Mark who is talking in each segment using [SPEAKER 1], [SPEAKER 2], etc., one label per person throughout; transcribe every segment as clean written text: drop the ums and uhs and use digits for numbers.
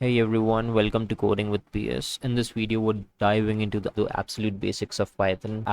[SPEAKER 1] Hey everyone, welcome to Coding with PS. In this video, we're diving into the absolute basics of Python.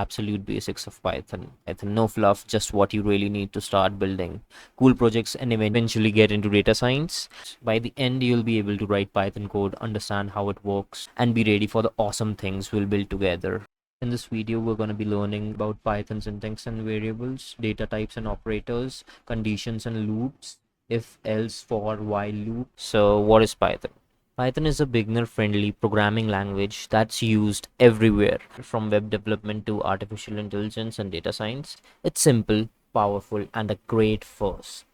[SPEAKER 1] Python, no fluff, just what you really need to start building cool projects and eventually get into data science. By the end, you'll be able to write Python code, understand how it works, and be ready for the awesome things we'll build together. In this video, we're going to be learning about Python syntax and variables, data types and operators, conditions and loops, if, else, for, while loop. So what is Python? Python is a beginner-friendly programming language that's used everywhere, from web development to artificial intelligence and data science. It's simple, powerful, and a great first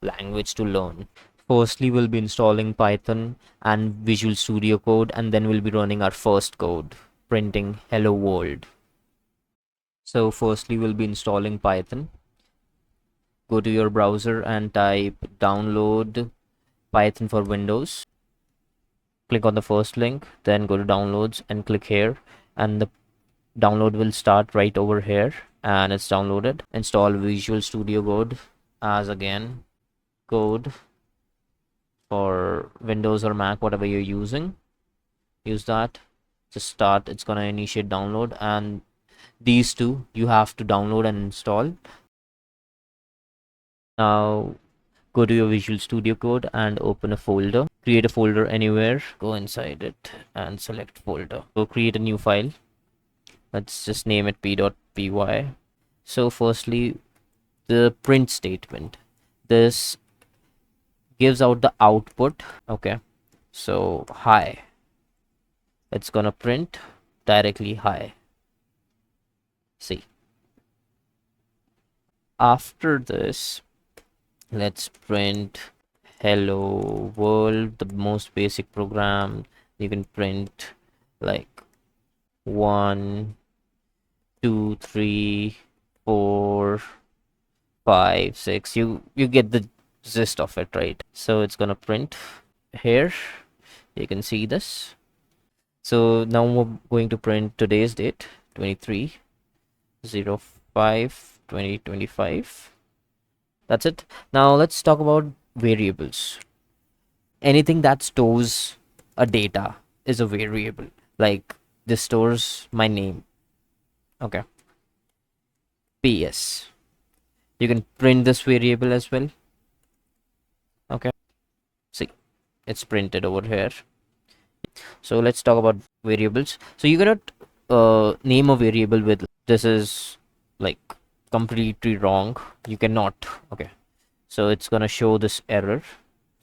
[SPEAKER 1] language to learn. Firstly, we'll be installing Python and Visual Studio Code, and then we'll be running our first code, printing Hello World. So firstly, we'll be installing Python. Go to your browser and type download Python for Windows. Click on the first link, then go to downloads and click here, and the download will start right over here, and it's downloaded. Install Visual Studio Code as again code for Windows or Mac, whatever you're using. Use that. Just start. It's gonna initiate download, and these two you have to download and install. Now go to your Visual Studio Code and open a folder. Create a folder anywhere, go inside it and select folder. Go create a new file. Let's just name it p.py. So firstly, the print statement. This gives out the output. Okay, so hi. It's gonna print directly hi. See. After this, let's print hello world, the most basic program. You can print like 1 2 3 4 5 6. You get the gist of it, right? So it's gonna print here. You can see this. So now we're going to print today's date, 23/05/2025. That's it. Now let's talk about variables. Anything that stores a data is a variable. Like this stores my name. Okay. PS. You can print this variable as well. Okay. See, it's printed over here. So let's talk about variables. So you cannot name a variable with this is like completely wrong. You cannot. Okay. So it's gonna show this error.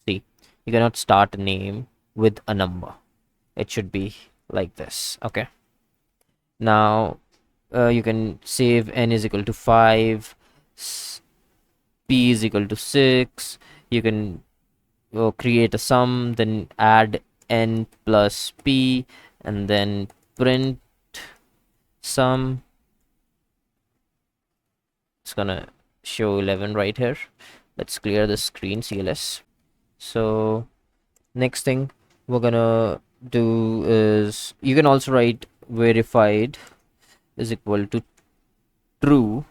[SPEAKER 1] See, you cannot start a name with a number. It should be like this. Okay. Now you can save n is equal to 5, p is equal to 6. You can create a sum, then add n plus p, and then print sum. It's gonna show 11 right here. Let's clear the screen, CLS. So next thing we're gonna do is you can also write verified is equal to true.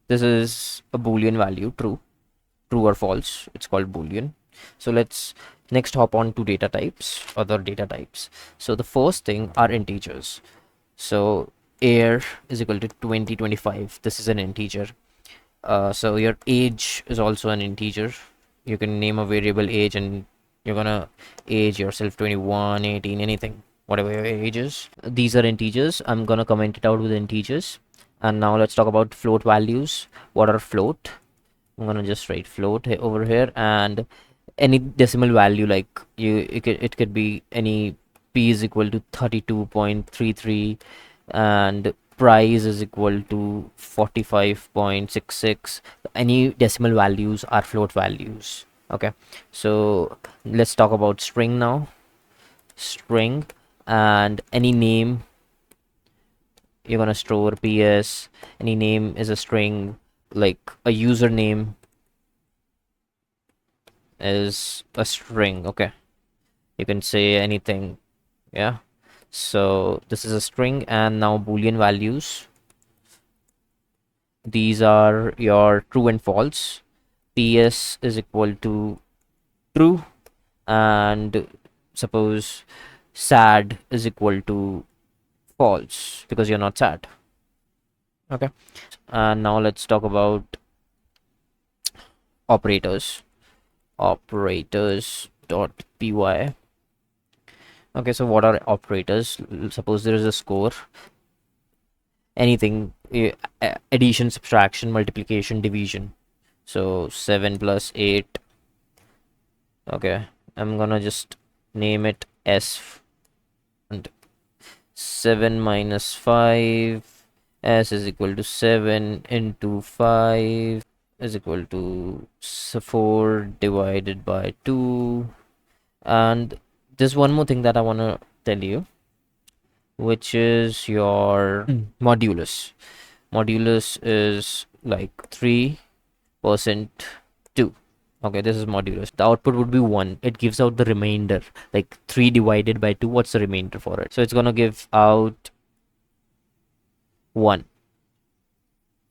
[SPEAKER 1] This is a boolean value, true or false. It's called boolean. So let's next hop on to data types, other data types. So the first thing are integers. So year is equal to 2025. This is an integer. So your age is also an integer. You can name a variable age, and you're gonna age yourself 21, 18, anything, whatever your age is. These are integers. I'm gonna comment it out with integers. And now let's talk about float values. What are float? I'm gonna just write float over here, and any decimal value, like it could be any. P is equal to 32.33 and price is equal to 45.66. Any decimal values are float values. Okay, so let's talk about string now. String, and any name you're gonna store PS. Any name is a string, like a username is a string. Okay, you can say anything. Yeah, so this is a string. And now boolean values, these are your true and false. PS is equal to true and suppose sad is equal to false because you're not sad. Okay, and now let's talk about operators. Operators dot py. Okay, so what are operators? Suppose there is a score, anything, addition, subtraction, multiplication, division. So 7 plus 8. Okay, I'm gonna just name it S, and 7 minus 5, S is equal to 7 into 5 is equal to 4 divided by 2. And there's one more thing that I want to tell you, which is your modulus. Modulus is like 3% 2. Okay, this is modulus. The output would be 1. It gives out the remainder, like 3 divided by 2. What's the remainder for it? So it's gonna give out 1.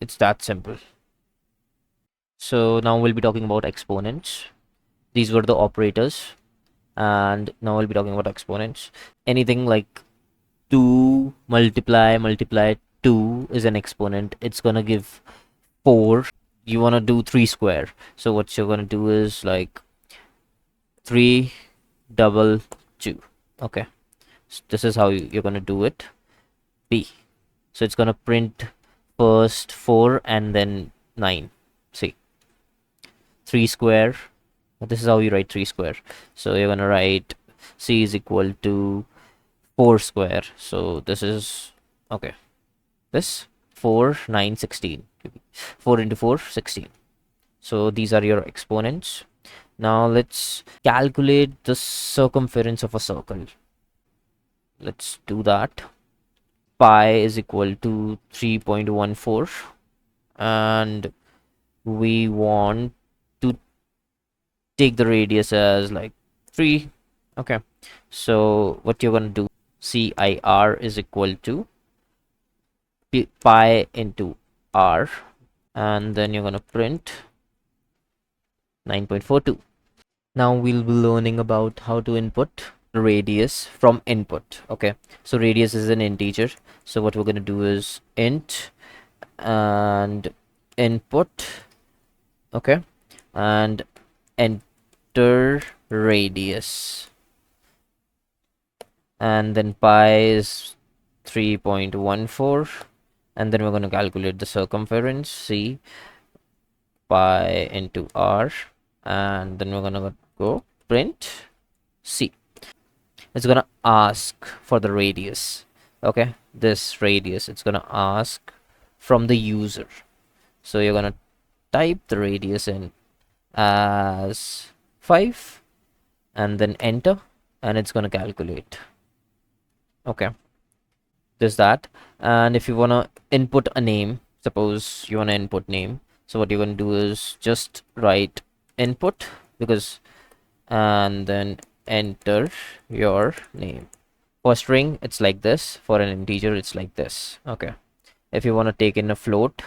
[SPEAKER 1] It's that simple. So now we'll be talking about exponents. These were the operators, and now we'll be talking about exponents. Anything like 2 multiply 2 is an exponent. It's gonna give 4. You want to do 3 square, so what you're gonna do is like 3 double 2. Okay, so this is how you're gonna do it. B, so it's gonna print first 4 and then 9. See, 3 square, this is how you write 3 square. So you're gonna write C is equal to 4 square. So this is, okay, this 4 9 16, 4 into 4 16. So these are your exponents. Now let's calculate the circumference of a circle. Let's do that. Pi is equal to 3.14, and we want to take the radius as like 3. Okay, so what you're going to do, CIR is equal to pi into r, and then you're going to print 9.42. Now we'll be learning about how to input radius from input. Okay, so radius is an integer, so what we're going to do is int and input. Okay, and enter radius, and then pi is 3.14, and then we're going to calculate the circumference, C pi into r, and then we're gonna go print C. It's gonna ask for the radius. Okay, this radius, it's gonna ask from the user, so you're gonna type the radius in as 5 and then enter, and it's gonna calculate. Okay, there's that. And if you wanna input a name, suppose you wanna input name, so what you're gonna do is just write input, because, and then enter your name. For string it's like this, for an integer it's like this. Okay, if you want to take in a float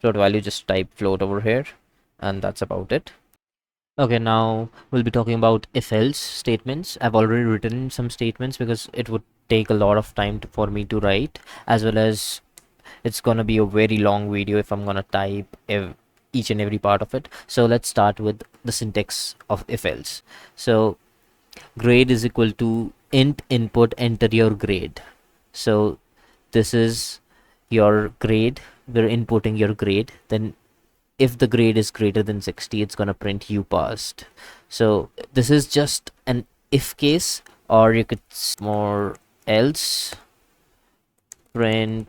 [SPEAKER 1] value, just type float over here, and that's about it. Okay, now we'll be talking about if else statements. I've already written some statements because it would take a lot of time for me to write, as well as it's gonna be a very long video if I'm gonna type each and every part of it. So let's start with the syntax of if else. So grade is equal to int input enter your grade. So this is your grade, we're inputting your grade. Then if the grade is greater than 60, it's gonna print you passed. So this is just an if case, or you could more else print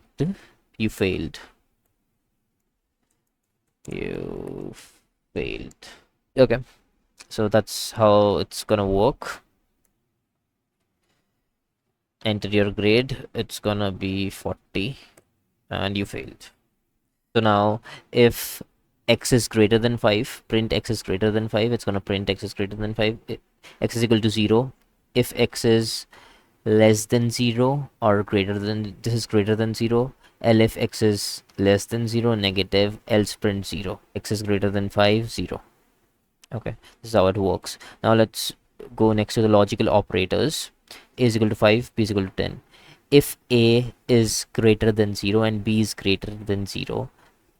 [SPEAKER 1] you failed. You failed. Okay, so that's how it's gonna work. Enter your grade, it's gonna be 40, and you failed. So now if x is greater than 5, print x is greater than 5. It's gonna print x is greater than 5. X is equal to 0. If x is less than 0 or greater than, this is greater than 0, if x is less than 0, negative, else print 0. X is greater than 5, 0. Okay, this is how it works. Now let's go next to the logical operators. A is equal to 5, b is equal to 10. If a is greater than 0 and b is greater than 0,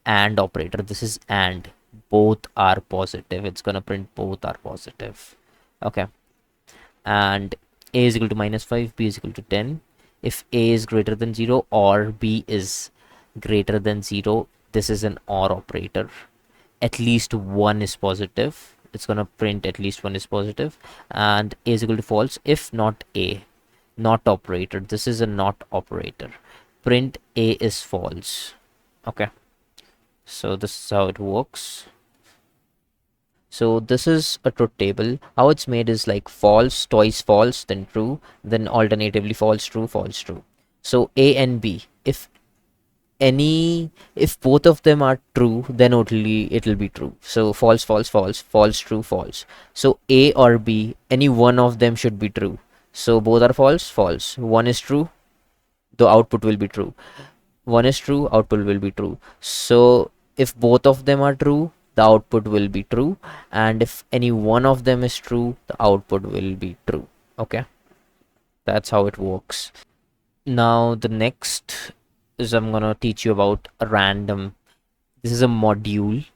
[SPEAKER 1] and operator, this is and, both are positive, it's gonna print both are positive. Okay, and a is equal to minus 5, b is equal to 10. If a is greater than 0 or b is greater than 0, this is an or operator. At least one is positive, it's gonna print at least one is positive. And a is equal to false if not a, not operator, this is a not operator, print a is false. Okay, so this is how it works. So this is a truth table. How it's made is like false, twice false, then true, then alternatively false, true, false, true. So a and b, if both of them are true, then only it'll be true. So false, false, false, false, true, false. So a or b, any one of them should be true. So both are false, false. One is true, the output will be true. One is true, output will be true. So if both of them are true, the output will be true, and if any one of them is true, the output will be true. Okay, that's how it works. Now the next is I'm gonna teach you about a random. This is a module.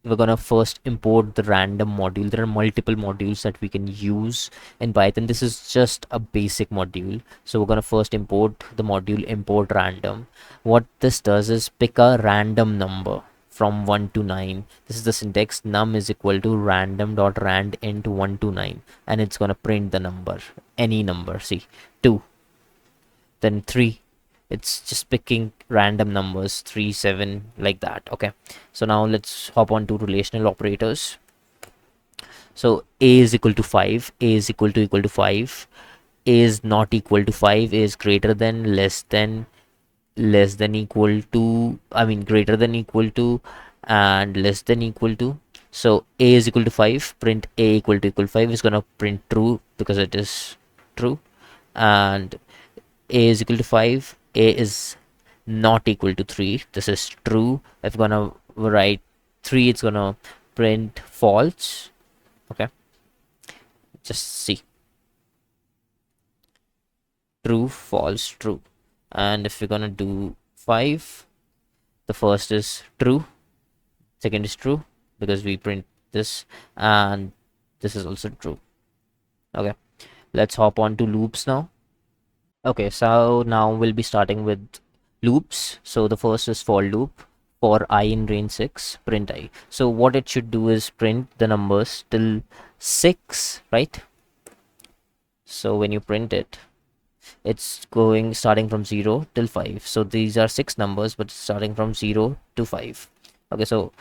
[SPEAKER 1] We're gonna first import the random module. There are multiple modules that we can use in Python. This is just a basic module, so we're gonna first import the module import random. What this does is pick a random number from 1 to 9. This is the syntax: num is equal to random dot rand int 1 to 9, and it's gonna print the number, any number. See, 2, then 3. It's just picking random numbers, 3, 7, like that. Okay, so now let's hop on to relational operators. So a is equal to 5, a is equal to 5, a is not equal to 5, a is greater than, less than, less than equal to, I mean greater than equal to, and less than equal to. So a is equal to 5, print a equal to 5 is gonna print true because it is true. And a is equal to 5, a is not equal to 3, this is true. If I'm gonna write 3, it's gonna print false. Okay, just see, true, false, true. And if we're gonna do 5, the first is true, second is true because we print this, and this is also true. Okay, let's hop on to loops now. Okay, so now we'll be starting with loops. So the first is for loop. For I in range 6, print I. So what it should do is print the numbers till 6, right? So when you print it, it's going starting from 0 till 5. So these are 6 numbers, but starting from 0 to 5. Okay, so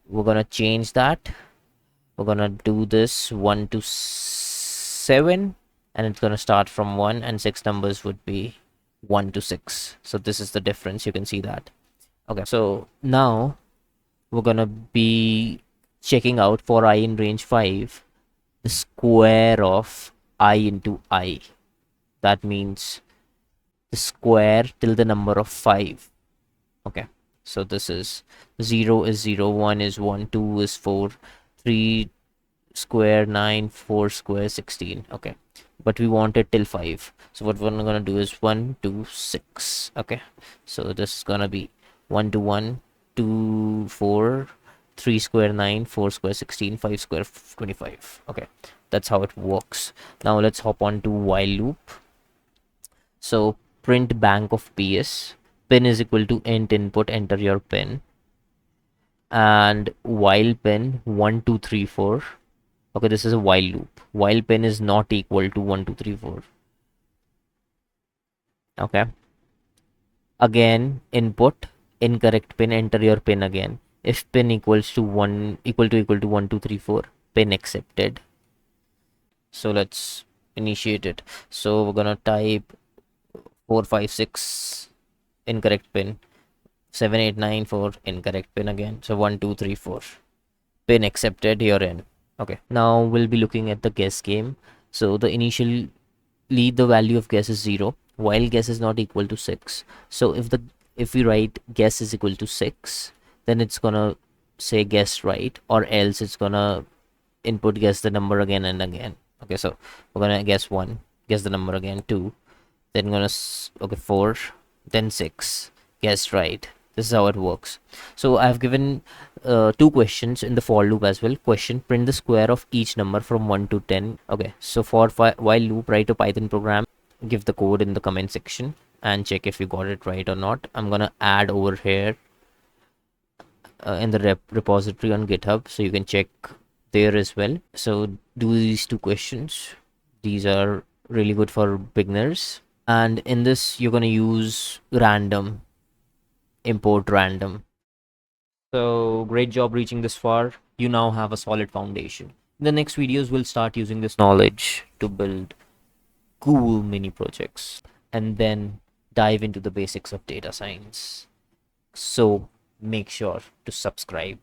[SPEAKER 1] we're gonna change that. We're gonna do this 1 to 7, and it's gonna start from 1, and 6 numbers would be 1 to 6. So this is the difference, you can see that. Okay, so now we're gonna be checking out for I in range 5 the square of I into I. That means the square till the number of 5. Okay, so this is 0 is 0, 1 is 1, 2 is 4, 3 square 9, 4 square 16. Okay, but we want it till 5. So what we're gonna do is 1 2 6. Okay, so this is gonna be 1 to 1, 2 4, 3 square 9, 4 square 16, 5 square 25. Okay, that's how it works. Now let's hop on to while loop. So print bank of ps, pin is equal to int input, enter your pin, and while pin 1 2 3 4. Okay, this is a while loop. While pin is not equal to 1 2 3 4. Okay, again input incorrect pin, enter your pin again. If pin equals to 1 equal to 1 2 3 4, pin accepted. So let's initiate it. So we're gonna type 4 5 6 incorrect pin, 7 8 9 4 incorrect pin again. So 1 2 3 4, pin accepted, you're in. Okay, now we'll be looking at the guess game. So the initially the value of guess is 0 while guess is not equal to 6. So if we write guess is equal to 6, then it's gonna say guess right, or else it's gonna input guess the number again and again. Okay, so we're gonna guess 1, guess the number again, 2, then okay, 4, then 6. Guess right. This is how it works. So I've given 2 questions in the for loop as well. Question: print the square of each number from 1 to 10. Okay, so for while loop, write a Python program, give the code in the comment section, and check if you got it right or not. I'm gonna add over here in the repository on GitHub, so you can check there as well. So do these 2 questions. These are really good for beginners. And in this, you're going to use random, import random. So great job reaching this far. You now have a solid foundation. In the next videos, we'll start using this knowledge to build cool mini projects and then dive into the basics of data science. So make sure to subscribe.